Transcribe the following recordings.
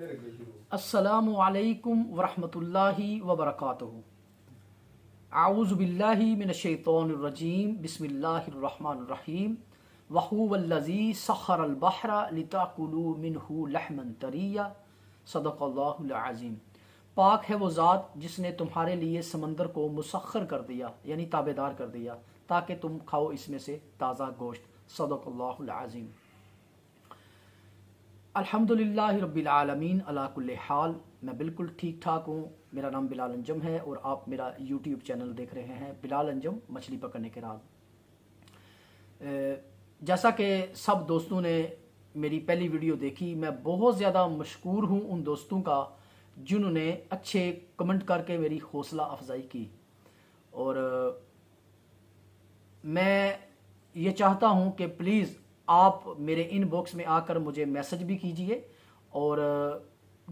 अस्सलामु अलैकुम वरहमतुल्लाहि वबरकातुहू। आऊज़ु बिल्लाहि मिनश्शैतानिर रजीम। बिस्मिल्लाहिर रहमानिर रहीम। वहुवल्लज़ी सख़्ख़रल बहरा लिताकुलू मिन्हु लहमन तरिया। सदक़ल्लाहुल अज़ीम। पाक है वो ज़ात जिसने तुम्हारे लिए समंदर को मुसख्खर कर दिया, यानी ताबेदार कर दिया, ताकि तुम खाओ इसमें से ताज़ा गोश्त। सदक़ल्लाहुल अज़ीम। अल्हम्दुलिल्लाहि रब्बिल आलमीन अला कुल्ली हाल। मैं बिल्कुल ठीक ठाक हूँ। मेरा नाम बिलाल अंजम है और आप मेरा यूट्यूब चैनल देख रहे हैं, बिलाल अंजम मछली पकड़ने के राज। जैसा कि सब दोस्तों ने मेरी पहली वीडियो देखी, मैं बहुत ज़्यादा मशकूर हूँ उन दोस्तों का जिन्होंने अच्छे कमेंट करके मेरी हौसला अफजाई की। और मैं ये चाहता हूँ कि प्लीज़ आप मेरे इनबॉक्स में आकर मुझे मैसेज भी कीजिए और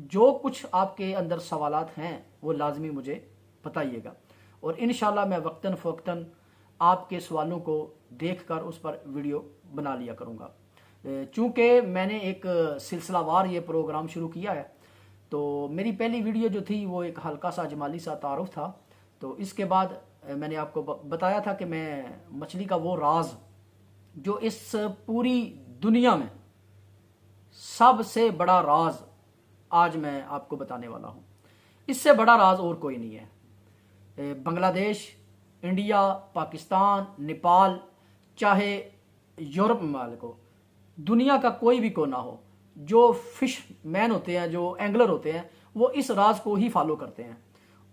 जो कुछ आपके अंदर सवालात हैं वो लाजमी मुझे बताइएगा, और इंशाल्लाह मैं वक्तन फ़वक्तन आपके सवालों को देखकर उस पर वीडियो बना लिया करूँगा। चूँकि मैंने एक सिलसिलावार ये प्रोग्राम शुरू किया है, तो मेरी पहली वीडियो जो थी वो एक हल्का सा जमाली सा तारुफ था। तो इसके बाद मैंने आपको बताया था कि मैं मछली का वो राज जो इस पूरी दुनिया में सबसे बड़ा राज आज मैं आपको बताने वाला हूँ। इससे बड़ा राज और कोई नहीं है। बांग्लादेश, इंडिया, पाकिस्तान, नेपाल, चाहे यूरोप ममालिक हो, दुनिया का कोई भी कोना हो, जो फिश मैन होते हैं, जो एंगलर होते हैं, वो इस राज को ही फॉलो करते हैं।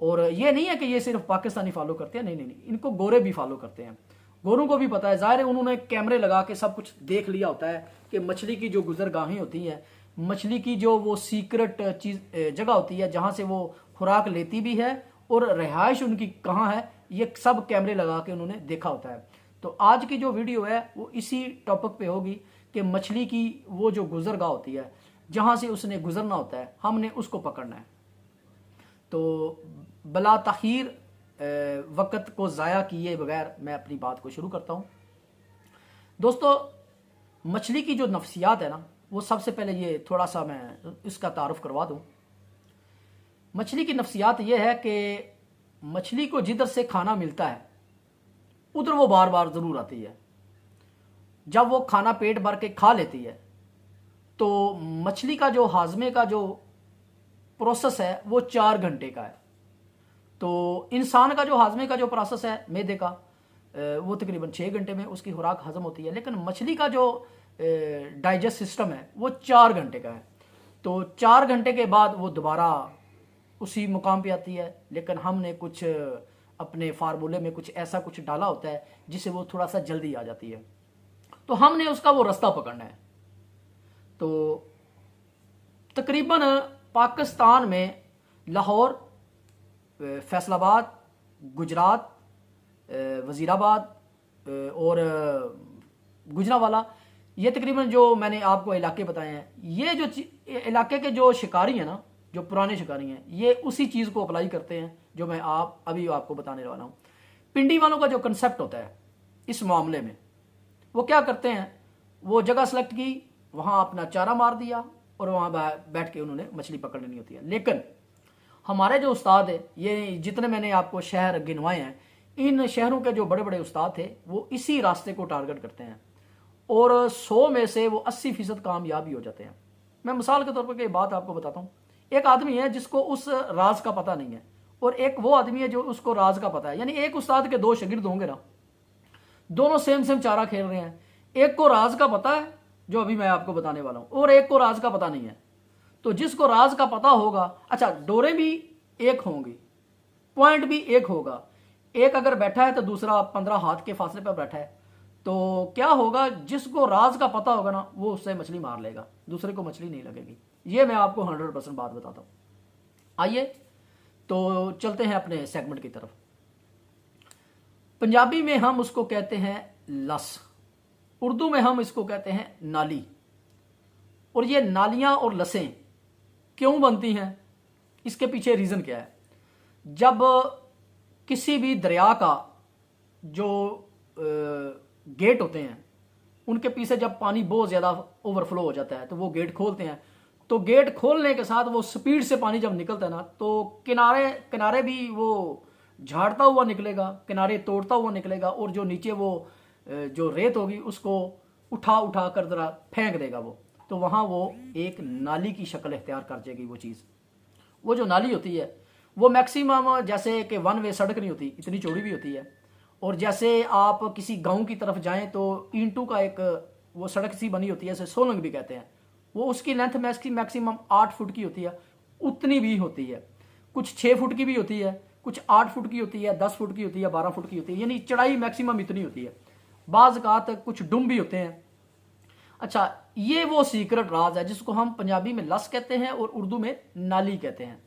और ये नहीं है कि ये सिर्फ पाकिस्तानी फॉलो करते हैं, नहीं नहीं नहीं, इनको गोरे भी फॉलो करते हैं। गोरों को भी पता है, जाहिर है उन्होंने कैमरे लगा के सब कुछ देख लिया होता है कि मछली की जो गुजरगाहें होती हैं, मछली की जो वो सीक्रेट चीज जगह होती है जहां से वो खुराक लेती भी है और रिहाइश उनकी कहाँ है, ये सब कैमरे लगा के उन्होंने देखा होता है। तो आज की जो वीडियो है वो इसी टॉपिक पे होगी कि मछली की वो जो गुजरगाह होती है जहां से उसने गुजरना होता है, हमने उसको पकड़ना है। तो बला तखीर वक़्त को ज़ाया किए बगैर मैं अपनी बात को शुरू करता हूँ। दोस्तों, मछली की जो नफ्सियात है ना, वो सबसे पहले ये थोड़ा सा मैं इसका तारुफ करवा दूँ। मछली की नफ्सियात ये है कि मछली को जिधर से खाना मिलता है उधर वो बार बार ज़रूर आती है। जब वो खाना पेट भर के खा लेती है तो मछली का जो हाजमे का जो प्रोसेस है वो 4 घंटे का है। तो इंसान का जो हाजमे का जो प्रोसेस है मैदे का, वो तकरीबन 6 घंटे में उसकी खुराक हजम होती है, लेकिन मछली का जो डाइजेस्ट सिस्टम है वो 4 घंटे का है। तो 4 घंटे के बाद वो दोबारा उसी मुकाम पे आती है, लेकिन हमने कुछ अपने फार्मूले में कुछ ऐसा कुछ डाला होता है जिससे वो थोड़ा सा जल्दी आ जाती है। तो हमने उसका वो रास्ता पकड़ना है। तो तकरीबन पाकिस्तान में लाहौर, फैसलाबाद, गुजरात, वज़ीराबाद और गुजरावाला, ये तकरीबन जो मैंने आपको इलाके बताए हैं, ये जो इलाके के जो शिकारी हैं ना, जो पुराने शिकारी हैं, ये उसी चीज़ को अप्लाई करते हैं जो मैं अभी आपको बताने वाला हूँ। पिंडी वालों का जो कंसेप्ट होता है इस मामले में, वो क्या करते हैं, वो जगह सेलेक्ट की, वहाँ अपना चारा मार दिया और वहाँ बैठ के उन्होंने मछली पकड़ लेनी होती है। लेकिन हमारे जो उस्ताद है, ये जितने मैंने आपको शहर गिनवाए हैं, इन शहरों के जो बड़े बड़े उस्ताद थे वो इसी रास्ते को टारगेट करते हैं और 100 में से वो 80% कामयाब भी हो जाते हैं। मैं मिसाल के तौर पर एक बात आपको बताता हूँ। एक आदमी है जिसको उस राज का पता नहीं है और एक वो आदमी है जो उसको राज का पता है। यानी एक उस्ताद के 2 शागिर्द होंगे ना, दोनों सेम चारा खेल रहे हैं, एक को राज का पता है जो अभी मैं आपको बताने वाला हूँ और एक को राज का पता नहीं है। तो जिसको राज का पता होगा, अच्छा डोरे भी एक होंगी, पॉइंट भी एक होगा, एक अगर बैठा है तो दूसरा 15 हाथ के फासले पर बैठा है, तो क्या होगा, जिसको राज का पता होगा ना वो उससे मछली मार लेगा, दूसरे को मछली नहीं लगेगी। ये मैं आपको 100% बात बताता हूँ। आइए तो चलते हैं अपने सेगमेंट की तरफ। पंजाबी में हम उसको कहते हैं लस, उर्दू में हम इसको कहते हैं नाली। और ये नालियां और लसें क्यों बनती हैं, इसके पीछे रीज़न क्या है। जब किसी भी दरिया का जो गेट होते हैं उनके पीछे जब पानी बहुत ज़्यादा ओवरफ्लो हो जाता है तो वो गेट खोलते हैं तो गेट खोलने के साथ वो स्पीड से पानी जब निकलता है ना, तो किनारे किनारे भी वो झाड़ता हुआ निकलेगा, किनारे तोड़ता हुआ निकलेगा, और जो नीचे वो जो रेत होगी उसको उठा उठा कर जरा फेंक देगा वो, तो वहाँ वो एक नाली की शक्ल इख्तियार कर जाएगी वो चीज़। वो जो नाली होती है वो मैक्सिमम जैसे कि वन वे सड़क नहीं होती, इतनी चौड़ी भी होती है, और जैसे आप किसी गांव की तरफ जाएं तो ईंटों का एक वो सड़क सी बनी होती है, जैसे सोलंग भी कहते हैं, वो उसकी लेंथ मैक्सिमम 8 फुट की होती है, उतनी भी होती है। कुछ 6 फुट की भी होती है, कुछ 8 फुट की होती है, 10 फुट की होती है, 12 फुट की होती है, यानी चढ़ाई मैक्सिमम इतनी होती है। बाज़ औक़ात कुछ डुम भी होते हैं। अच्छा, ये वो सीक्रेट राज है जिसको हम पंजाबी में लस कहते हैं और उर्दू में नाली कहते हैं।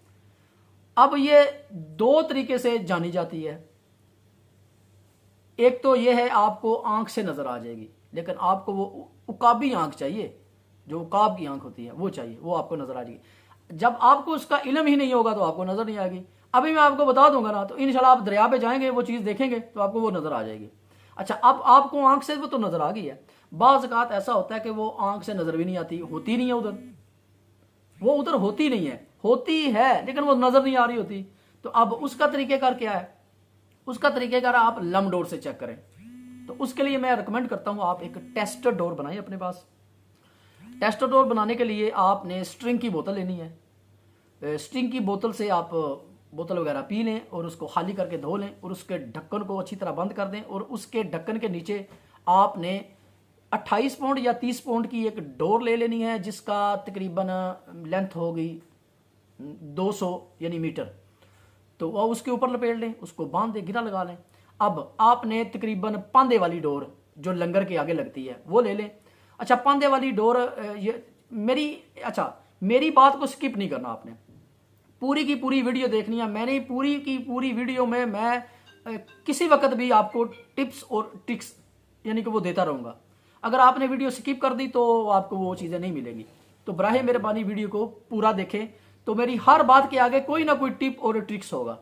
अब ये दो तरीके से जानी जाती है। एक तो ये है आपको आंख से नजर आ जाएगी, लेकिन आपको वो उकाबी आंख चाहिए, जो उकाब की आंख होती है वो चाहिए, वो आपको नजर आ जाएगी। जब आपको उसका इल्म ही नहीं होगा तो आपको नजर नहीं आएगी। अभी मैं आपको बता दूंगा ना, तो इंशाल्लाह आप दरिया पे जाएंगे, वो चीज़ देखेंगे तो आपको वो नजर आ जाएगी। अच्छा, अब आपको आंख से वो तो नजर आ गई है। बाज़ औक़ात ऐसा होता है कि वो आंख से नजर भी नहीं आती, होती नहीं है उधर, वो उधर होती नहीं है, होती है लेकिन वो नजर नहीं आ रही होती। तो अब उसका तरीकेकार क्या है? उसका तरीकेकार आप लम डोर से चेक करें। तो उसके लिए मैं रिकमेंड करता हूं आप एक टेस्टर डोर बनाएं अपने पास। टेस्टर डोर बनाने के लिए आपने स्ट्रिंग की बोतल लेनी है। स्ट्रिंग की बोतल से आप बोतल वगैरह पी लें और उसको खाली करके धो लें और उसके ढक्कन को अच्छी तरह बंद कर दें, और उसके ढक्कन के नीचे आपने 28 पाउंड या 30 पाउंड की एक डोर ले लेनी है, जिसका तकरीबन लेंथ होगी 200 यानी मीटर। तो वह उसके ऊपर लपेट लें, उसको बांध दें, गिरा लगा लें। अब आपने तकरीबन पांदे वाली डोर जो लंगर के आगे लगती है वो ले लें। अच्छा, पांदे वाली डोर ये मेरी बात को स्किप नहीं करना आपने, पूरी की पूरी वीडियो देखनी है। मैंने पूरी की पूरी वीडियो में मैं किसी वक्त भी आपको टिप्स और ट्रिक्स यानी कि वो देता रहूँगा। अगर आपने वीडियो स्किप कर दी तो आपको वो चीज़ें नहीं मिलेंगी। तो बराहे मेहरबानी वीडियो को पूरा देखें, तो मेरी हर बात के आगे कोई ना कोई टिप और ट्रिक्स होगा।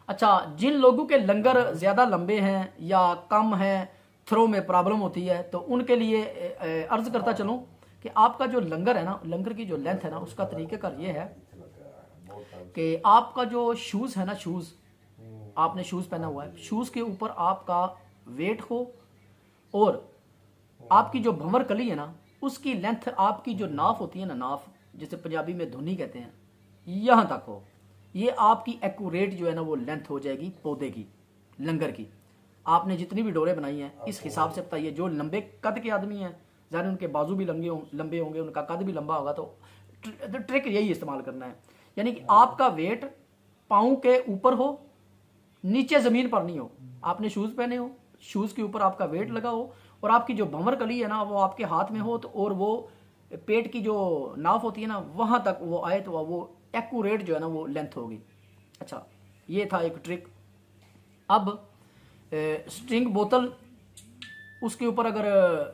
अच्छा, जिन लोगों के लंगर ज़्यादा लंबे हैं या कम हैं, थ्रो में प्रॉब्लम होती है, तो उनके लिए अर्ज करता चलूँ कि आपका जो लंगर है ना, लंगर की जो लेंथ है ना, उसका तरीक़ेकार ये है कि आपका जो शूज़ है ना, शूज़ आपने शूज़ पहना हुआ है, शूज़ के ऊपर आपका वेट हो, और आपकी जो भंवर कली है ना, उसकी लेंथ, आपकी जो नाफ होती है ना, नाफ जिसे पंजाबी में धुनी कहते हैं, यहाँ तक हो। ये आपकी एक्यूरेट जो है ना वो लेंथ हो जाएगी पौधे की, लंगर की। आपने जितनी भी डोरें बनाई हैं इस हिसाब से बताइए। जो लंबे कद के आदमी हैं, ज़ाहिर उनके बाजू भी लंबे होंगे, उनका कद भी लंबा होगा, तो ट्रिक यही इस्तेमाल करना है, यानी कि आपका वेट पाँव के ऊपर हो, नीचे ज़मीन पर नहीं हो। आपने शूज़ पहने हो, शूज़ के ऊपर आपका वेट लगा हो, और आपकी जो भंवर कली है ना वो आपके हाथ में हो, तो और वो पेट की जो नाफ होती है ना वहाँ तक वो आए, तो वो एक्यूरेट जो है ना वो लेंथ होगी। अच्छा, ये था एक ट्रिक। अब स्ट्रिंग बोतल, उसके ऊपर अगर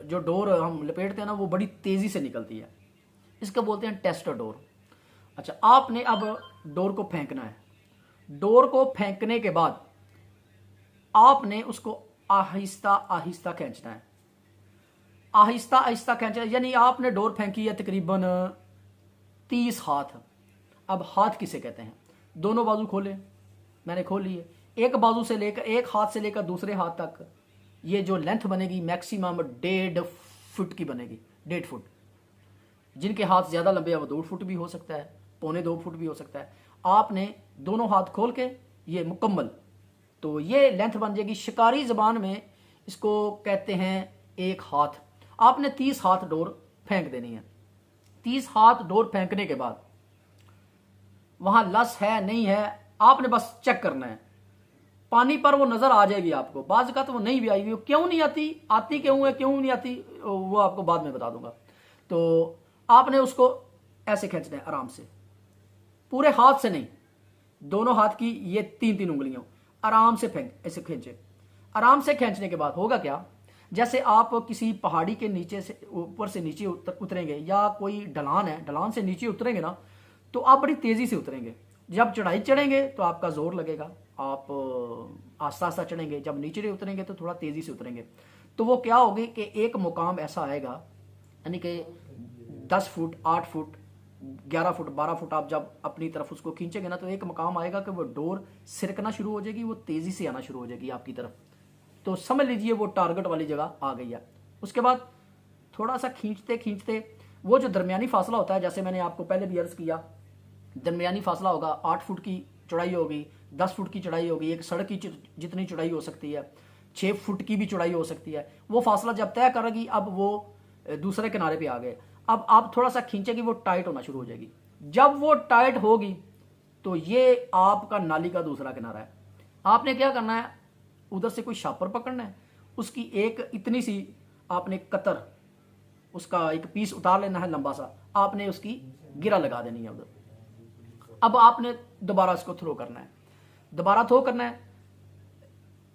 जो डोर हम लपेटते हैं ना वो बड़ी तेज़ी से निकलती है, इसको बोलते हैं टेस्टर डोर। अच्छा, आपने अब डोर को फेंकना है। डोर को फेंकने के बाद आपने उसको आहिस्ता आहिस्ता खींचना है, आहिस्ता आहिस्ता खींचना, यानी आपने डोर फेंकी है तकरीबन 30 हाथ। अब हाथ किसे कहते हैं? दोनों बाजू खोले, मैंने खोल लिए, एक बाजू से लेकर, एक हाथ से लेकर दूसरे हाथ तक ये जो लेंथ बनेगी मैक्सिमम 1.5 फुट की बनेगी, 1.5 फुट। जिनके हाथ ज़्यादा लंबे हैं वो 2 फुट भी हो सकता है, 1.25 फुट भी हो सकता है। आपने दोनों हाथ खोल के ये मुकम्मल, तो ये लेंथ बन जाएगी। शिकारी ज़बान में इसको कहते हैं एक हाथ। आपने 30 हाथ डोर फेंक देनी है। 30 हाथ डोर फेंकने के बाद वहां लस है नहीं है आपने बस चेक करना है। पानी पर वो नजर आ जाएगी आपको, बाज का तो वो नहीं भी आएगी। क्यों नहीं आती, आती क्यों है, क्यों नहीं आती, वो आपको बाद में बता दूंगा। तो आपने उसको ऐसे खींचना है आराम से, पूरे हाथ से नहीं, दोनों हाथ की ये 3-3 उंगलियों आराम से फेंक, ऐसे खींचे। आराम से खींचने के बाद होगा क्या, जैसे आप किसी पहाड़ी के नीचे से ऊपर से नीचे उतरेंगे, या कोई ढलान है, ढलान से नीचे उतरेंगे ना, तो आप बड़ी तेज़ी से उतरेंगे। जब चढ़ाई चढ़ेंगे तो आपका जोर लगेगा, आप आस्ता आस्ता चढ़ेंगे। जब नीचे उतरेंगे तो थोड़ा तेज़ी से उतरेंगे। तो वो क्या होगी कि एक मुकाम ऐसा आएगा, यानी कि 10 फुट, 8 फुट, 11 फुट, 12 फुट आप जब अपनी तरफ उसको खींचेंगे ना, तो एक मकाम आएगा कि वो डोर सिरकना शुरू हो जाएगी, वो तेजी से आना शुरू हो जाएगी आपकी तरफ। तो समझ लीजिए वो टारगेट वाली जगह आ गई है। उसके बाद थोड़ा सा खींचते खींचते वो जो दरमियानी फासला होता है, जैसे मैंने आपको पहले भी अर्ज किया, दरमियानी फासला होगा, 8 फुट की चौड़ाई होगी, 10 फुट की चौड़ाई होगी, एक सड़क की जितनी चौड़ाई हो सकती है, 6 फुट की भी चौड़ाई हो सकती है। वो फासला जब तय करेगी, अब वो दूसरे किनारे पे आ गए, अब आप थोड़ा सा खींचेगी, वो टाइट होना शुरू हो जाएगी। जब वो टाइट होगी तो ये आपका नाली का दूसरा किनारा है। आपने क्या करना है, उधर से कोई शापर पकड़ना है, उसकी एक इतनी सी आपने कतर, उसका एक पीस उतार लेना है लंबा सा, आपने उसकी गिरा लगा देनी है उधर। अब आपने दोबारा इसको थ्रो करना है, दोबारा थ्रो करना है।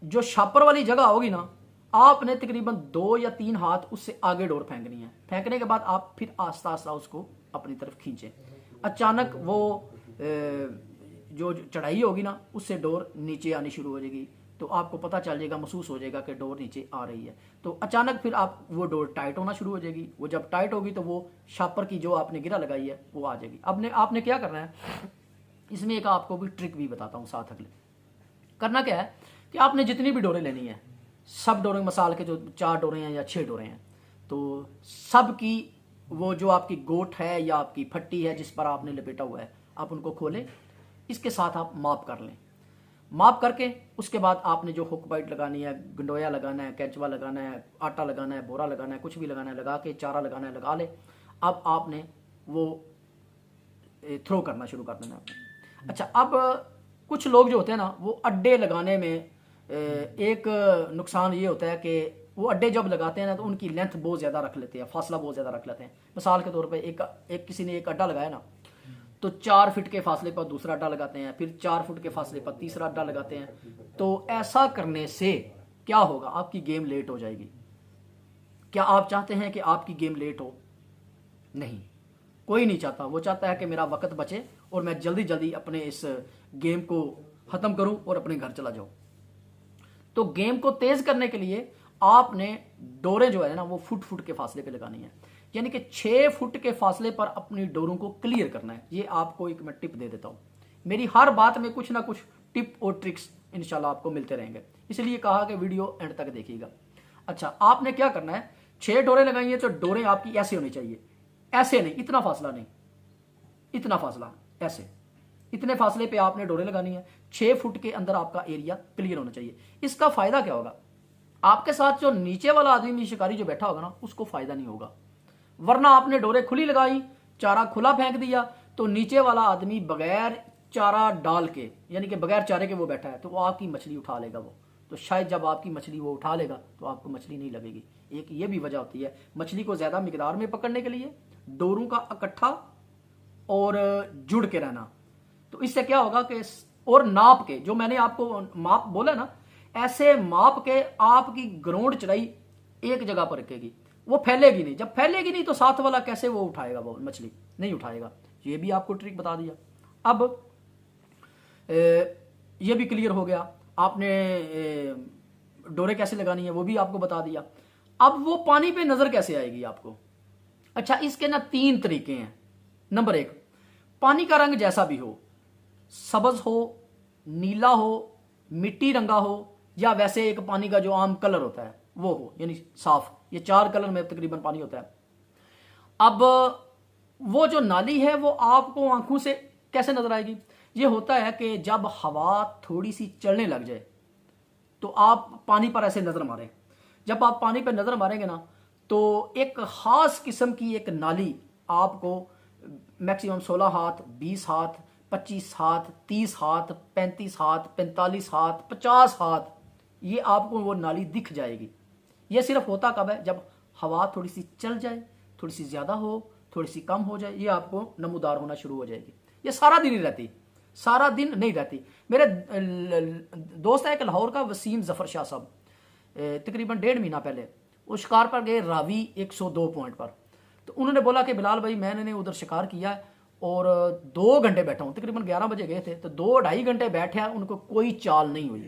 जो शापर वाली जगह होगी ना, आपने तकरीबन 2 या 3 हाथ उससे आगे डोर फेंकनी है। फेंकने के बाद आप फिर आस्ता आस्ता उसको अपनी तरफ खींचें। अचानक वो जो चढ़ाई होगी ना, उससे डोर नीचे आनी शुरू हो जाएगी, तो आपको पता चल जाएगा, महसूस हो जाएगा कि डोर नीचे आ रही है। तो अचानक फिर आप वो डोर टाइट होना शुरू हो जाएगी। वो जब टाइट होगी तो वो शापर की जो आपने गिरा लगाई है वो आ जाएगी। अब आपने क्या करना है, इसमें एक आपको भी ट्रिक भी बताता हूँ साथ। अगले करना क्या है कि आपने जितनी भी डोरें लेनी है, सब डोरें, मसाल के जो 4 डोरें हैं या 6 डोरें हैं, तो सब की वो जो आपकी गोट है या आपकी फट्टी है जिस पर आपने लपेटा हुआ है, आप उनको खोलें, इसके साथ आप माप कर लें। माप करके उसके बाद आपने जो हुक बाइट लगानी है, गंडोया लगाना है, कैचवा लगाना है, आटा लगाना है, बोरा लगाना है, कुछ भी लगाना है लगा के, चारा लगाना है लगा ले। अब आपने वो थ्रो करना शुरू कर देना। अच्छा, अब कुछ लोग जो होते हैं ना, वो अड्डे लगाने में एक नुकसान ये होता है कि वो अड्डे जब लगाते हैं ना, तो उनकी लेंथ बहुत ज़्यादा रख लेते हैं, फासला बहुत ज़्यादा रख लेते हैं। मिसाल के तौर पे एक किसी ने एक अड्डा लगाया ना, तो 4 फीट के फासले पर दूसरा अड्डा लगाते हैं, फिर 4 फुट के फासले पर तीसरा अड्डा लगाते हैं। तो ऐसा करने से क्या होगा, आपकी गेम लेट हो जाएगी। क्या आप चाहते हैं कि आपकी गेम लेट हो? नहीं, कोई नहीं चाहता। वो चाहता है कि मेरा वक्त बचे और मैं जल्दी जल्दी अपने इस गेम को ख़त्म करूं और अपने घर चला जाऊं। तो गेम को तेज करने के लिए आपने डोरें जो है ना, वो फुट के फासले पे लगानी है, यानी कि 6 फुट के फासले पर अपनी डोरों को क्लियर करना है। ये आपको एक मैं टिप दे देता हूं। मेरी हर बात में कुछ ना कुछ टिप और ट्रिक्स इंशाल्लाह आपको मिलते रहेंगे, इसलिए कहा कि वीडियो एंड तक देखिएगा। अच्छा, आपने क्या करना है, 6 डोरें लगाई है तो डोरें आपकी ऐसे होनी चाहिए, ऐसे नहीं, इतना फासला नहीं, इतना फासला ऐसे, इतने फासले पे आपने डोरें लगानी है। 6 फुट के अंदर आपका एरिया क्लियर होना चाहिए। इसका फायदा क्या होगा, आपके साथ जो नीचे वाला आदमी शिकारी जो बैठा होगा ना, उसको फायदा नहीं होगा। वरना आपने डोरें खुली लगाई, चारा खुला फेंक दिया, तो नीचे वाला आदमी बगैर चारा डाल के, यानी कि बगैर चारे के वो बैठा है, तो वो आपकी मछली उठा लेगा। वो तो शायद जब आपकी मछली वो उठा लेगा तो आपको मछली नहीं लगेगी। एक ये भी वजह होती है, मछली को ज्यादा मिकदार में पकड़ने के लिए डोरों का इकट्ठा और जुड़ के रहना। तो इससे क्या होगा कि, और नाप के, जो मैंने आपको माप बोला ना, ऐसे माप के आपकी ग्राउंड चढ़ाई एक जगह पर रखेगी, वो फैलेगी नहीं। जब फैलेगी नहीं तो साथ वाला कैसे वो उठाएगा, वो मछली नहीं उठाएगा। ये भी आपको ट्रिक बता दिया। अब ये भी क्लियर हो गया, आपने डोरे कैसे लगानी है वो भी आपको बता दिया। अब वो पानी पे नजर कैसे आएगी आपको? अच्छा, इसके ना 3 तरीके हैं। नंबर 1, पानी का रंग जैसा भी हो, सब्ज हो, नीला हो, मिट्टी रंगा हो, या वैसे एक पानी का जो आम कलर होता है वो हो, यानी साफ। ये 4 कलर में तकरीबन पानी होता है। अब वो जो नाली है वो आपको आंखों से कैसे नजर आएगी? ये होता है कि जब हवा थोड़ी सी चलने लग जाए तो आप पानी पर ऐसे नजर मारें। जब आप पानी पर नजर मारेंगे ना, तो एक खास किस्म की एक नाली आपको मैक्सिमम 16 हाथ, 20 हाथ, 25 हाथ, 30 हाथ, 35 हाथ, 45 हाथ, 50 हाथ, ये आपको वो नाली दिख जाएगी। ये सिर्फ होता कब है? जब हवा थोड़ी सी चल जाए, थोड़ी सी ज्यादा हो, थोड़ी सी कम हो जाए, ये आपको नमूदार होना शुरू हो जाएगी। ये सारा दिन ही रहती, सारा दिन नहीं रहती। मेरे दोस्त है एक लाहौर का, वसीम जफर शाह साहब, तकरीबन 1.5 महीना पहले वो शिकार पर गए रावी 102 पॉइंट पर। तो उन्होंने बोला कि बिलाल भाई मैंने उधर शिकार किया और 2 घंटे बैठा हूं, तकरीबन 11 बजे गए थे, तो 2-2.5 घंटे बैठे हैं, उनको कोई चाल नहीं हुई।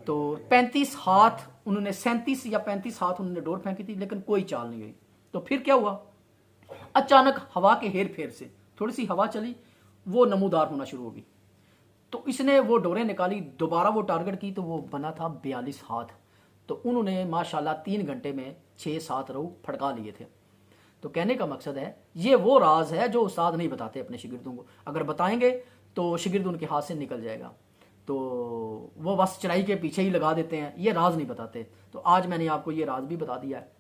तो 35 हाथ उन्होंने, 37 या 35 हाथ उन्होंने डोर फेंकी थी, लेकिन कोई चाल नहीं हुई। तो फिर क्या हुआ, अचानक हवा के हेर फेर से थोड़ी सी हवा चली, वो नमूदार होना शुरू होगी। तो इसने वो डोरें निकाली, दोबारा वो टारगेट की, तो वो बना था 42 हाथ। तो उन्होंने माशाल्लाह 3 घंटे में 6-7 रहू फड़का लिए थे। तो कहने का मकसद है, ये वो राज है जो उस्ताद नहीं बताते अपने शिगिर्दों को। अगर बताएंगे तो शिगिर्द उनके हाथ से निकल जाएगा, तो वो बस चढ़ाई के पीछे ही लगा देते हैं, ये राज नहीं बताते। तो आज मैंने आपको ये राज भी बता दिया है।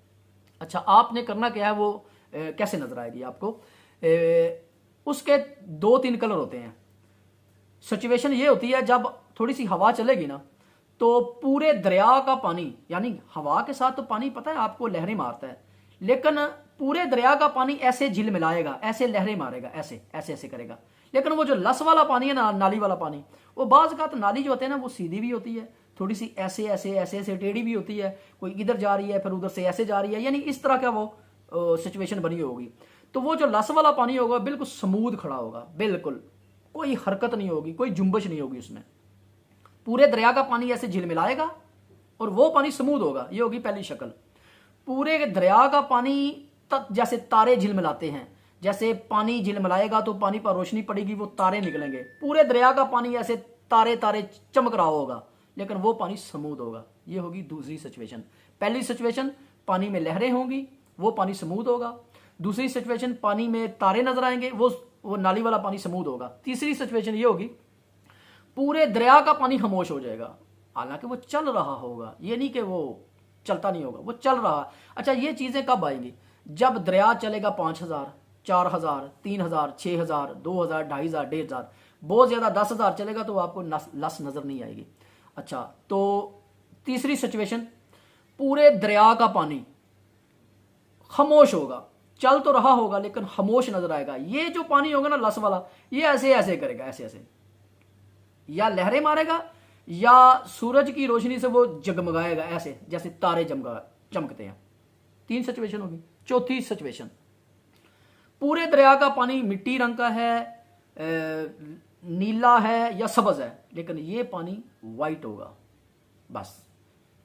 अच्छा, आपने करना क्या है, वो कैसे नजर आएगी आपको। उसके 2-3 कलर होते हैं। सिचुएशन ये होती है, जब थोड़ी सी हवा चलेगी ना, तो पूरे दरिया का पानी, यानी हवा के साथ तो पानी पता है आपको लहरें मारता है, लेकिन पूरे दरिया का पानी ऐसे झिलमिलाएगा, ऐसे लहरें मारेगा, ऐसे ऐसे ऐसे करेगा। लेकिन वो जो लस वाला पानी है ना, नाली वाला पानी, वो बाज का तो नाली जो होते हैं ना, वो सीधी भी होती है, थोड़ी सी ऐसे ऐसे ऐसे ऐसे टेढ़ी भी होती है, कोई इधर जा रही है फिर उधर से ऐसे जा रही है, यानी इस तरह का वो सिचुएशन बनी होगी। तो वो जो लस वाला पानी होगा बिल्कुल स्मूथ खड़ा होगा, बिल्कुल कोई हरकत नहीं होगी, कोई जुम्बश नहीं होगी उसमें। पूरे दरिया का पानी ऐसे झिलमिलाएगा और वो पानी स्मूथ होगा। ये होगी पहली शक्ल। पूरे दरिया का पानी जैसे तारे झिलमिलाते हैं, जैसे पानी झिलमिलाएगा तो पानी पर रोशनी पड़ेगी, वो तारे निकलेंगे। पूरे दरिया का पानी ऐसे तारे तारे चमक रहा होगा, लेकिन वो पानी स्मूथ होगा। ये होगी दूसरी सिचुएशन। पहली सिचुएशन पानी में लहरें होंगी, वो पानी स्मूथ होगा। दूसरी सिचुएशन पानी में तारे नजर आएंगे, वो नाली वाला पानी स्मूथ होगा। तीसरी सिचुएशन ये होगी, पूरे दरिया का पानी खामोश हो जाएगा, हालांकि वो चल रहा होगा, ये नहीं कि वो चलता नहीं होगा, वो चल रहा। अच्छा, ये चीजें कब आएंगी, जब दरिया चलेगा 5000, 4000, 3000, 6000, 2000, 2500, 1500, बहुत ज्यादा 10,000 चलेगा तो आपको लस नजर नहीं आएगी। अच्छा, तो तीसरी सिचुएशन, पूरे दरिया का पानी खामोश होगा, चल तो रहा होगा लेकिन खामोश नजर आएगा। ये जो पानी होगा ना लस वाला, ये ऐसे ऐसे करेगा, ऐसे ऐसे, या लहरें मारेगा या सूरज की रोशनी से वो जगमगाएगा, ऐसे जैसे तारे चमकते हैं। 3 सिचुएशन होगी। चौथी सिचुएशन, पूरे दरिया का पानी मिट्टी रंग का है, नीला है या सब्ज है, लेकिन ये पानी वाइट होगा। बस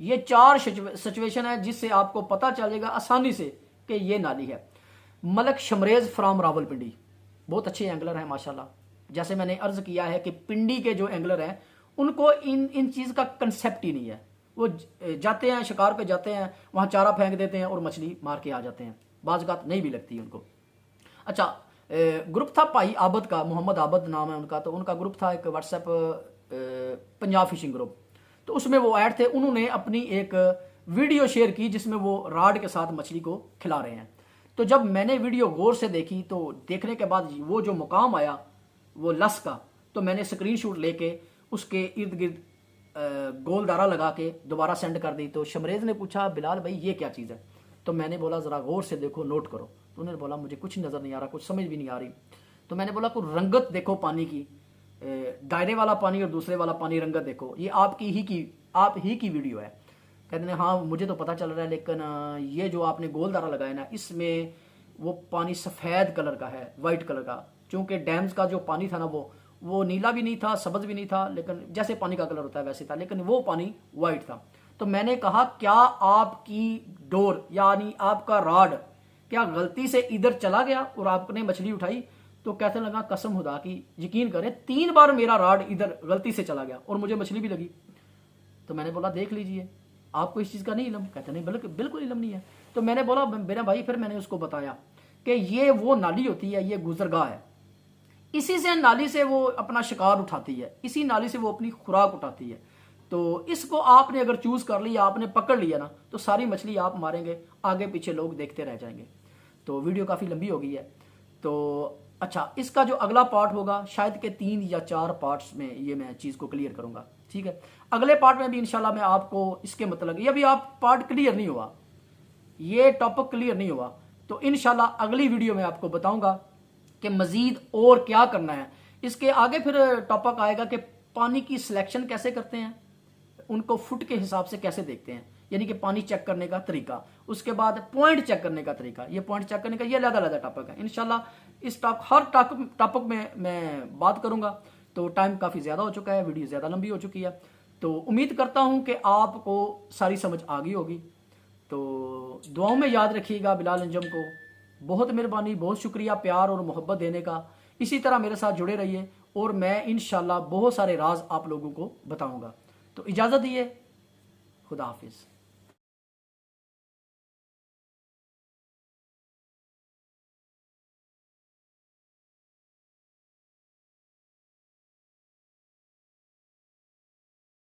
ये 4 सिचुएशन है जिससे आपको पता चलेगा आसानी से कि ये नाली है। मलक शमरेज फ्रॉम रावलपिंडी, बहुत अच्छे एंगलर हैं माशाल्लाह। जैसे मैंने अर्ज किया है कि पिंडी के जो एंगलर हैं उनको इन चीज का कंसेप्ट ही नहीं है। वो जाते हैं शिकार पे, जाते हैं वहां चारा फेंक देते हैं और मछली मार के आ जाते हैं, बाज़ नहीं भी लगती उनको। अच्छा, ग्रुप था भाई आबद का, मोहम्मद आबद नाम है उनका, तो उनका ग्रुप था एक व्हाट्सएप पंजाब फिशिंग ग्रुप। तो उसमें वो ऐड थे, उन्होंने अपनी एक वीडियो शेयर की जिसमें वो राड के साथ मछली को खिला रहे हैं। तो जब मैंने वीडियो गौर से देखी तो देखने के बाद वो जो मुकाम आया वो लस का, तो मैंने स्क्रीनशॉट लेके उसके इर्द गिर्द गोल दारा लगा के दोबारा सेंड कर दी। तो शमरेज ने पूछा, बिलाल भाई ये क्या चीज़ है? तो मैंने बोला ज़रा गौर से देखो, नोट करो। तो उन्होंने बोला मुझे कुछ नज़र नहीं आ रहा, कुछ समझ भी नहीं आ रही। तो मैंने बोला कोई रंगत देखो पानी की, दायरे वाला पानी और दूसरे वाला पानी रंगत देखो, ये आप ही की वीडियो है। कहते हैं हाँ मुझे तो पता चल रहा है, लेकिन ये जो आपने गोल दारा लगाया ना, इसमें वो पानी सफ़ेद कलर का है, वाइट कलर का। चूँकि डैम्स का जो पानी था ना वो नीला भी नहीं था, सब्ज भी नहीं था, लेकिन जैसे पानी का कलर होता है वैसे था, लेकिन वो पानी वाइट था। तो मैंने कहा क्या आपकी डोर यानी आपका राड क्या गलती से इधर चला गया और आपने मछली उठाई? तो कहते लगा कसम खुदा की यकीन करें 3 बार मेरा राड इधर गलती से चला गया और मुझे मछली भी लगी। तो मैंने बोला देख लीजिए, आपको इस चीज़ का नहीं इल्म? कहते नहीं बिल्कुल इल्म नहीं है। तो मैंने बोला मेरा भाई, फिर मैंने उसको बताया कि ये वो नाली होती है, ये गुजरगाह है, इसी से नाली से वो अपना शिकार उठाती है, इसी नाली से वो अपनी खुराक उठाती है। तो इसको आपने अगर चूज कर लिया, आपने पकड़ लिया ना, तो सारी मछली आप मारेंगे, आगे पीछे लोग देखते रह जाएंगे। तो वीडियो काफ़ी लंबी हो गई है। तो अच्छा, इसका जो अगला पार्ट होगा शायद के 3 या 4 पार्ट्स में ये मैं चीज़ को क्लियर करूंगा, ठीक है। अगले पार्ट में भी इंशाल्लाह मैं आपको इसके मतलब, ये भी आप पार्ट क्लियर नहीं हुआ, ये टॉपिक क्लियर नहीं हुआ, तो इंशाल्लाह अगली वीडियो में आपको बताऊंगा कि मजीद और क्या करना है। इसके आगे फिर टॉपिक आएगा कि पानी की सिलेक्शन कैसे करते हैं, उनको फुट के हिसाब से कैसे देखते हैं, यानी कि पानी चेक करने का तरीका, उसके बाद पॉइंट चेक करने का तरीका, ये पॉइंट चेक करने का ये अलग-अलग टॉपिक है। इंशाल्लाह इस हर टॉपिक में मैं बात करूंगा। तो टाइम काफ़ी ज़्यादा हो चुका है, वीडियो ज़्यादा लंबी हो चुकी है, तो उम्मीद करता हूं कि आपको सारी समझ आ गई होगी। तो दुआओं में याद रखिएगा बिलाल अंजम को, बहुत मेहरबानी, बहुत शुक्रिया प्यार और मोहब्बत देने का। इसी तरह मेरे साथ जुड़े रहिए और मैं इंशाल्लाह बहुत सारे राज आप लोगों को बताऊंगा। तो इजाज़त दिए, खुदा हाफिज़।